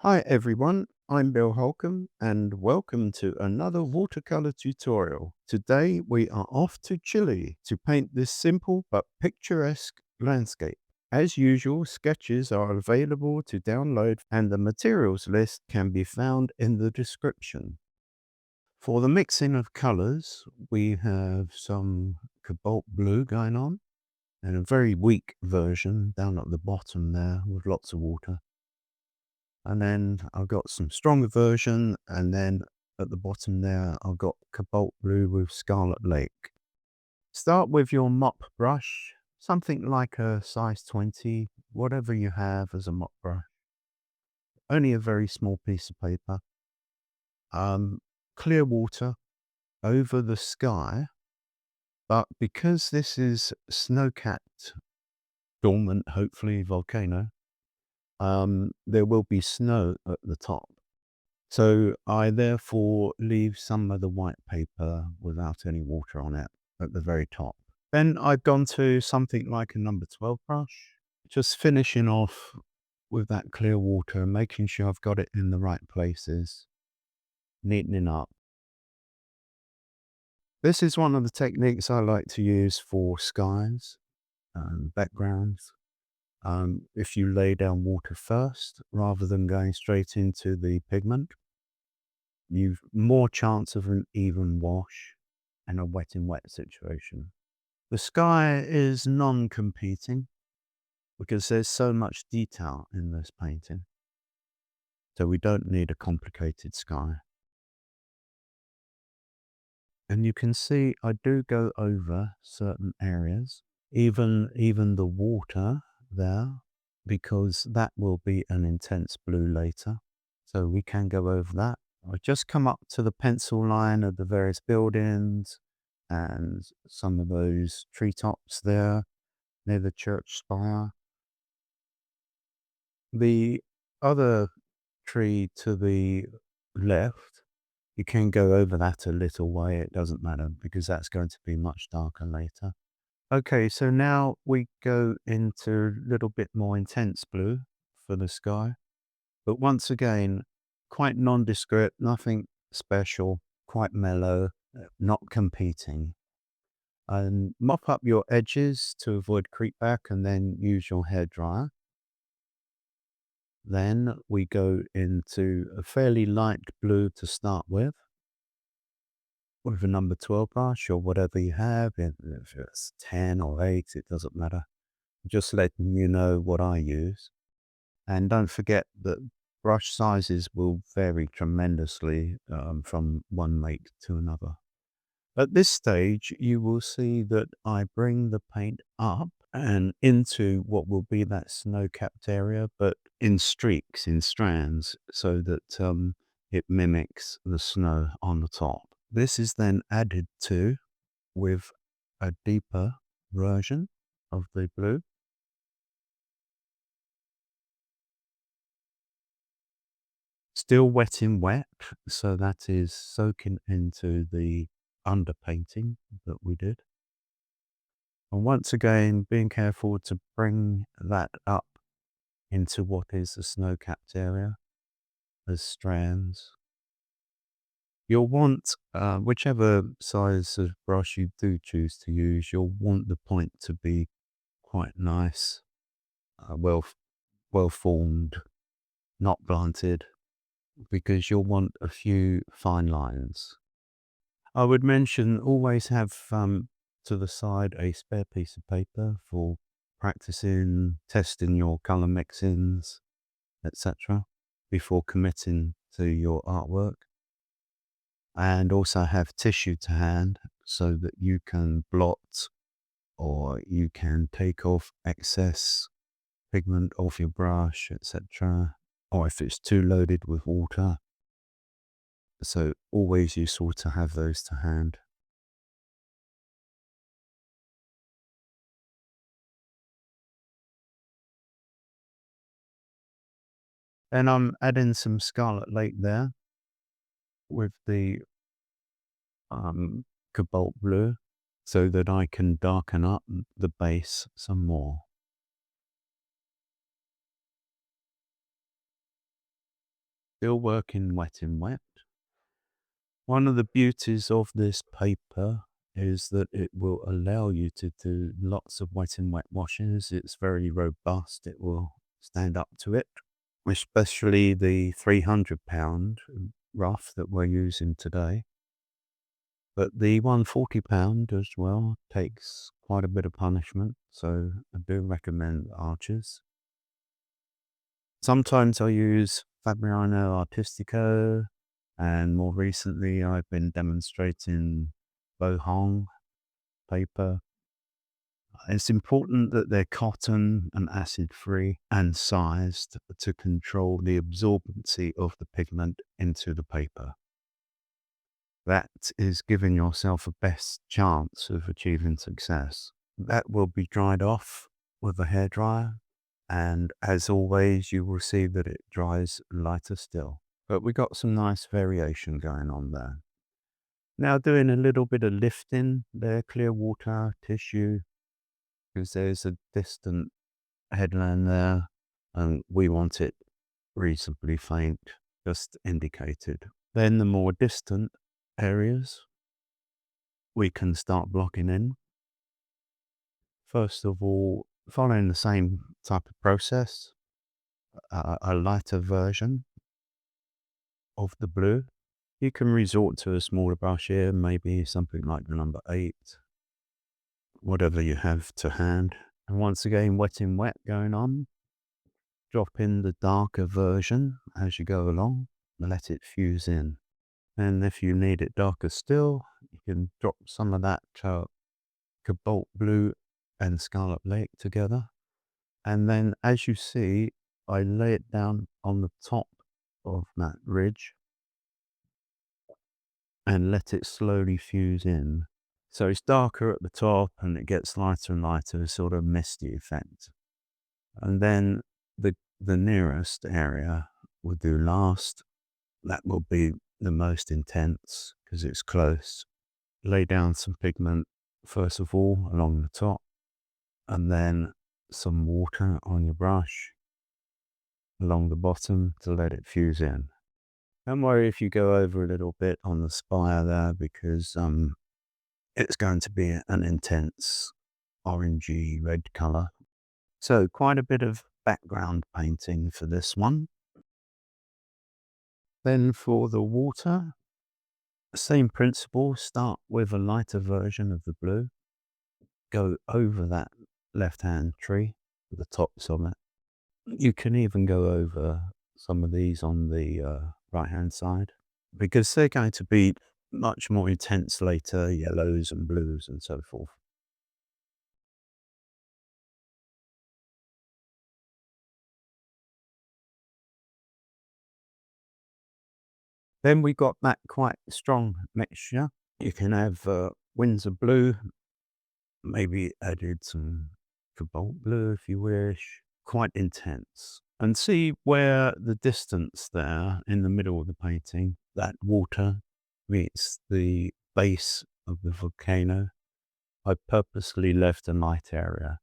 Hi everyone, I'm Bill Holcomb and welcome to another watercolor tutorial. Today we are off to Chile to paint this simple but picturesque landscape. As usual, sketches are available to download and the materials list can be found in the description. For the mixing of colors, we have some Cobalt Blue going on and a very weak version down at the bottom there with lots of water. And then I've got some stronger version, and then at the bottom there, I've got Cobalt Blue with Scarlet Lake. Start with your mop brush, something like a size 20, whatever you have as a mop brush. Only a very small piece of paper. Um, Clear water over the sky, but because this is snow-capped, dormant, hopefully volcano, there will be snow at the top. So I therefore leave some of the white paper without any water on it at the very top. Then I've gone to something like a number 12 brush, just finishing off with that clear water, making sure I've got it in the right places, neatening up. This is one of the techniques I like to use for skies and backgrounds. If you lay down water first, rather than going straight into the pigment, you've more chance of an even wash and a wet in wet situation. The sky is non-competing because there's so much detail in this painting. So we don't need a complicated sky. And you can see I do go over certain areas, even the water there, because that will be an intense blue later. So we can go over that. I just come up to the pencil line of the various buildings and some of those treetops there near the church spire. The other tree to the left, you can go over that a little way. It doesn't matter because that's going to be much darker later. Okay, so now we go into a little bit more intense blue for the sky. But once again, quite nondescript, nothing special, quite mellow, not competing. And mop up your edges to avoid creep back and then use your hairdryer. Then we go into a fairly light blue to start with a number 12 brush or whatever you have. If it's 10 or 8, it doesn't matter. Just letting you know what I use. And don't forget that brush sizes will vary tremendously from one make to another. At this stage, you will see that I bring the paint up and into what will be that snow-capped area, but in streaks, in strands, so that it mimics the snow on the top. This is then added to with a deeper version of the blue. Still wet in wet, so that is soaking into the underpainting that we did. And once again, being careful to bring that up into what is the snow-capped area as strands. You'll want, whichever size of brush you do choose to use, you'll want the point to be quite nice, well formed, not blunted, because you'll want a few fine lines. I would mention always have to the side a spare piece of paper for practicing, testing your color mixins, etc., before committing to your artwork. And also have tissue to hand so that you can blot or you can take off excess pigment off your brush, etc., or if it's too loaded with water. So always useful to have those to hand. And I'm adding some Scarlet Lake there with the Cobalt Blue so that I can darken up the base some more. Still working wet in wet. One of the beauties of this paper is that it will allow you to do lots of wet in wet washes. It's very robust. It will stand up to it, especially the 300-pound rough that we're using today. But the 140-pound as well takes quite a bit of punishment, so I do recommend Archers. Sometimes I use Fabriano Artistico, and more recently I've been demonstrating Bohong paper. It's important that they're cotton and acid-free and sized to control the absorbency of the pigment into the paper. That is giving yourself a best chance of achieving success. That will be dried off with a hairdryer, and as always, you will see that it dries lighter still. But we got some nice variation going on there. Now doing a little bit of lifting there, clear water, tissue, because there's a distant headland there, and we want it reasonably faint, just indicated. Then the more distant areas, we can start blocking in. First of all, following the same type of process, a lighter version of the blue. You can resort to a smaller brush here, maybe something like the number 8, whatever you have to hand. And once again, wet in wet going on. Drop in the darker version as you go along, let it fuse in. And if you need it darker still, you can drop some of that Cobalt Blue and Scarlet Lake together. And then as you see, I lay it down on the top of that ridge and let it slowly fuse in. So it's darker at the top and it gets lighter and lighter, sort of misty effect. And then the nearest area we'll do last. That will be the most intense because it's close. Lay down some pigment first of all along the top, and then some water on your brush along the bottom to let it fuse in. Don't worry if you go over a little bit on the spire there, because it's going to be an intense orangey red color. So quite a bit of background painting for this one. Then for the water, same principle, start with a lighter version of the blue, go over that left-hand tree, the tops of it. You can even go over some of these on the right-hand side, because they're going to be much more intense later, yellows and blues and so forth. Then we got that quite strong mixture. You can have Winsor Blue, maybe added some Cobalt Blue if you wish. Quite intense. And see where the distance there in the middle of the painting, that water meets the base of the volcano. I purposely left a light area.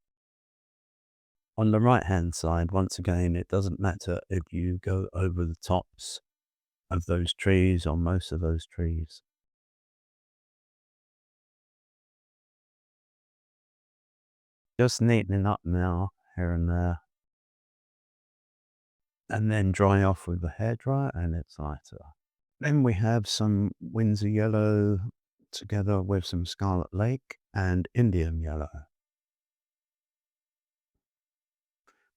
On the right hand side, once again, it doesn't matter if you go over the tops of those trees or most of those trees. Just neatening up now, here and there. And then dry off with the hairdryer and it's lighter. Then we have some Winsor Yellow together with some Scarlet Lake and Indian Yellow.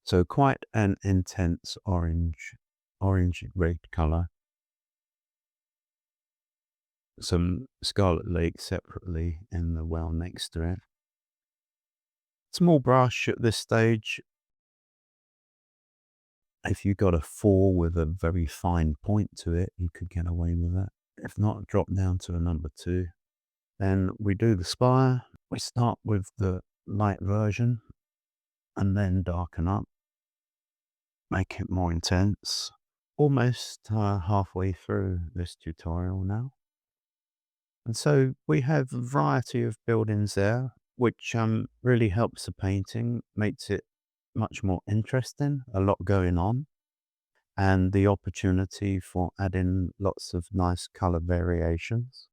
So quite an intense orange red color. Some Scarlet Lake separately in the well next to it. Small brush at this stage. If you got a 4 with a very fine point to it, you could get away with it. If not, drop down to a number 2. Then we do the spire. We start with the light version and then darken up, make it more intense. Almost halfway through this tutorial now. And so we have a variety of buildings there, which really helps the painting, makes it much more interesting, a lot going on. and the opportunity for adding lots of nice color variations.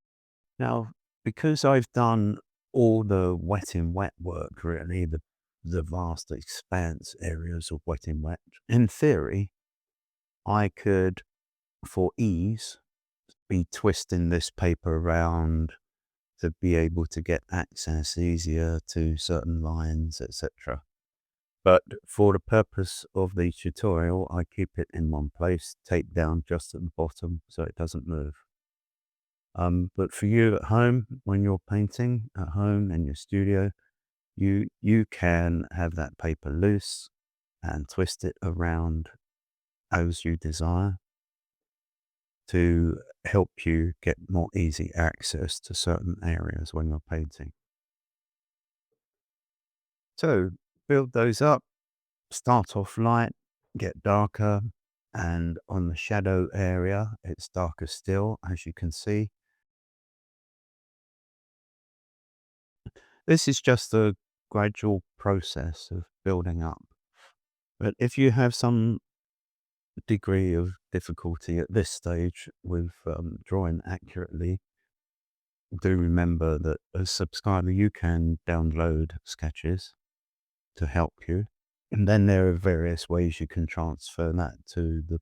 Now, because I've done all the wet in wet work, really, the vast expanse areas of wet in wet, in theory, I could, for ease, be twisting this paper around to be able to get access easier to certain lines, etc. But for the purpose of the tutorial, I keep it in one place, tape down just at the bottom so it doesn't move. But for you at home, when you're painting at home in your studio, you can have that paper loose and twist it around as you desire to help you get more easy access to certain areas when you're painting. So build those up, start off light, get darker, and on the shadow area, it's darker still, as you can see. This is just a gradual process of building up. But if you have some degree of difficulty at this stage with drawing accurately, do remember that as a subscriber, you can download sketches to help you. And then there are various ways you can transfer that to the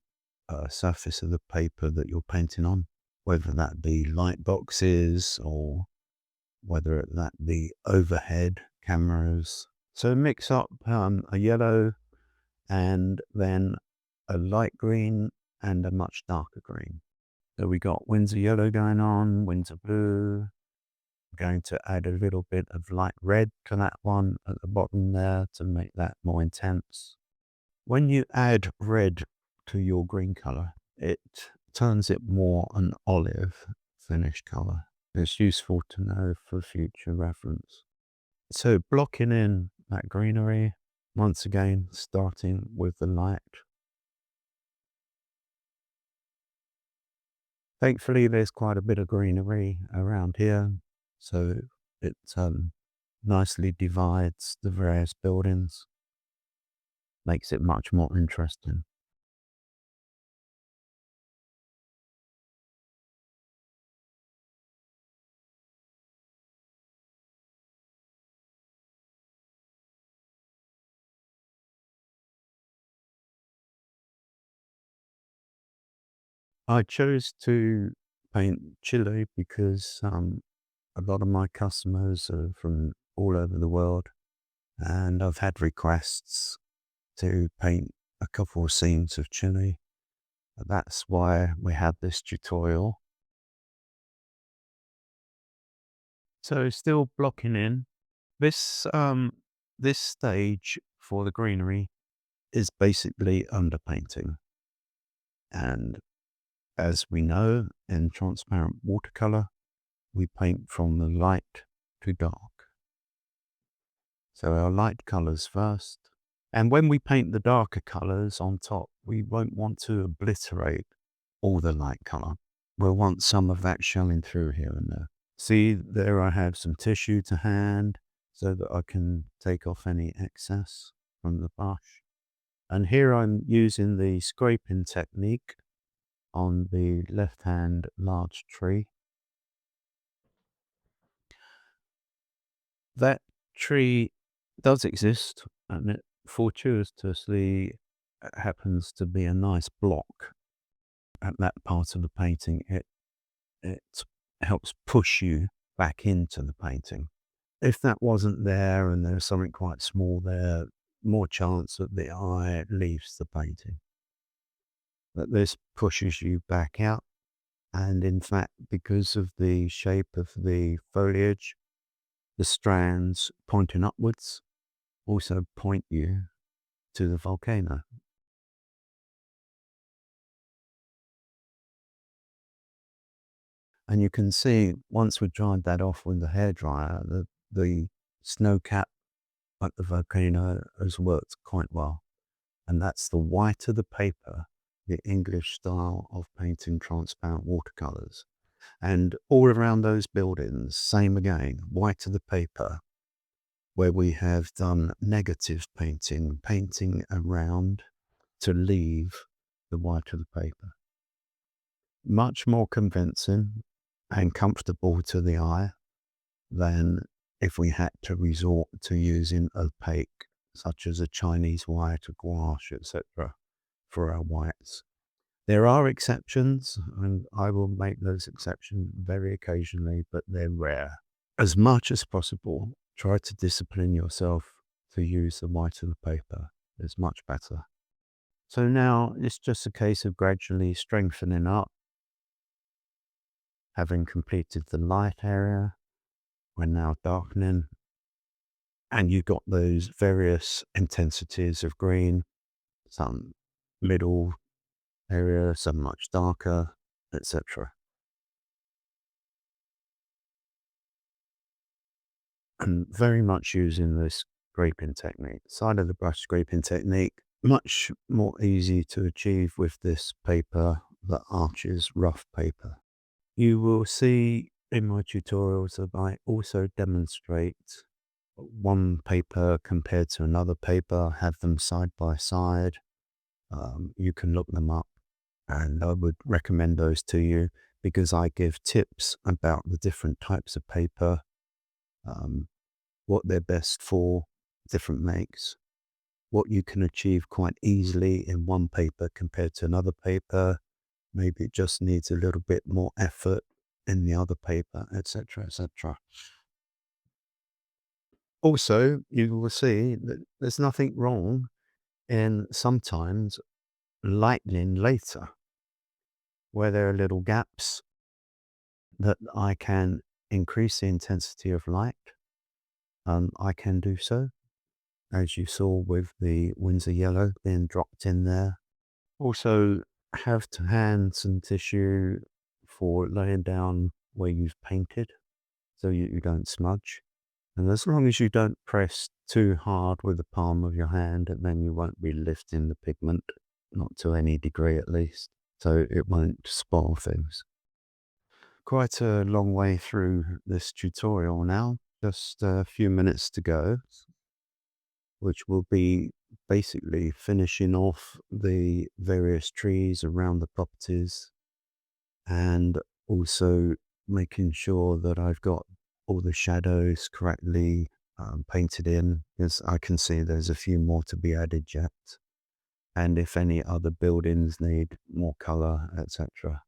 surface of the paper that you're painting on, whether that be light boxes or whether that be overhead cameras. So mix up a yellow and then a light green and a much darker green. So we got Winsor yellow going on, Winsor blue. I'm going to add a little bit of light red to that one at the bottom there to make that more intense. When you add red to your green color, it turns it more an olive finish color. It's useful to know for future reference. So blocking in that greenery, once again, starting with the light. Thankfully, there's quite a bit of greenery around here, so it nicely divides the various buildings, makes it much more interesting. I chose to paint Chile because a lot of my customers are from all over the world, and I've had requests to paint a couple of scenes of Chile. That's why we have this tutorial. So still blocking in. This stage for the greenery is basically underpainting. And as we know, in transparent watercolor, we paint from the light to dark. So our light colors first. And when we paint the darker colors on top, we won't want to obliterate all the light color. We'll want some of that showing through here and there. See, there I have some tissue to hand so that I can take off any excess from the brush. And here I'm using the scraping technique on the left-hand large tree. That tree does exist, and it fortuitously happens to be a nice block at that part of the painting. It helps push you back into the painting. If that wasn't there and there's something quite small there, more chance that the eye leaves the painting. But this pushes you back out. And in fact, because of the shape of the foliage, the strands pointing upwards also point you to the volcano. And you can see once we dried that off with the hairdryer, the snow cap at the volcano has worked quite well. And that's the white of the paper, the English style of painting transparent watercolors. And all around those buildings, same again, white of the paper, where we have done negative painting, painting around to leave the white of the paper. Much more convincing and comfortable to the eye than if we had to resort to using opaque, such as a Chinese white, a gouache, etc., for our whites. There are exceptions, and I will make those exceptions very occasionally, but they're rare. As much as possible, try to discipline yourself to use the white of the paper. It's much better. So now it's just a case of gradually strengthening up, having completed the light area. We're now darkening, and you've got those various intensities of green, some middle area, some much darker, etc. And very much using this scraping technique, side of the brush scraping technique, much more easy to achieve with this paper, the Arches rough paper. You will see in my tutorials that I also demonstrate one paper compared to another paper, have them side by side. You can look them up, and I would recommend those to you because I give tips about the different types of paper, what they're best for, different makes, what you can achieve quite easily in one paper compared to another paper. Maybe it just needs a little bit more effort in the other paper, etc., etc. Also, you will see that there's nothing wrong in sometimes lightening later, where there are little gaps that I can increase the intensity of light. I can do so, as you saw with the Winsor yellow being dropped in there. Also, have to hand some tissue for laying down where you've painted so you don't smudge. And as long as you don't press too hard with the palm of your hand, then you won't be lifting the pigment, not to any degree at least, so it won't spoil things. Quite a long way through this tutorial now, just a few minutes to go, which will be basically finishing off the various trees around the properties and also making sure that I've got all the shadows correctly painted in, because I can see there's a few more to be added yet, and if any other buildings need more color, etc.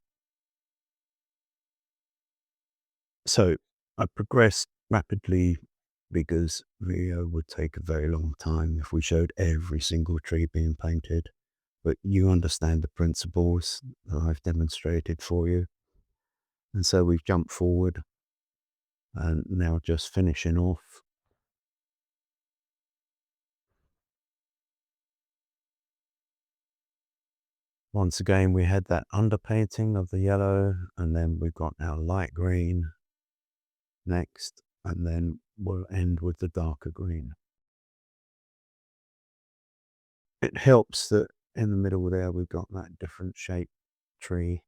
So I progressed rapidly because video would take a very long time if we showed every single tree being painted, but you understand the principles that I've demonstrated for you. And so we've jumped forward and now just finishing off. Once again, we had that underpainting of the yellow, and then we've got our light green next, and then we'll end with the darker green. It helps that in the middle there, we've got that different shaped tree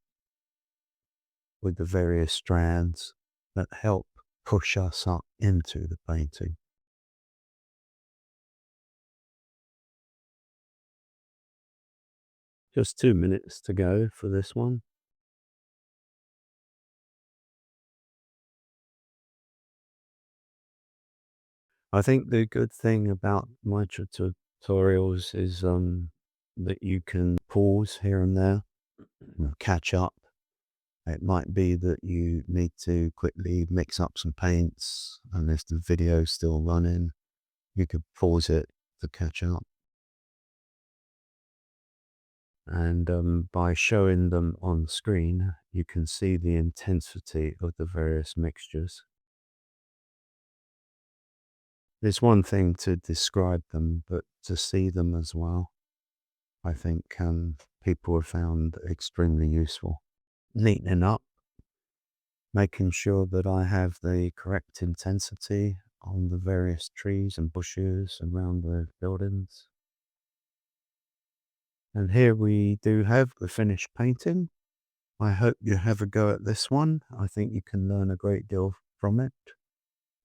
with the various strands that help push us up into the painting. Just 2 minutes to go for this one. I think the good thing about my tutorials is that you can pause here and there, catch up. It might be that you need to quickly mix up some paints, and if the video's still running, you could pause it to catch up. And by showing them on screen, you can see the intensity of the various mixtures. It's one thing to describe them, but to see them as well, I think people have found extremely useful. Neatening up, making sure that I have the correct intensity on the various trees and bushes around the buildings. And here we do have the finished painting. I hope you have a go at this one. I think you can learn a great deal from it.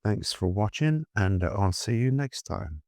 Thanks for watching, and I'll see you next time.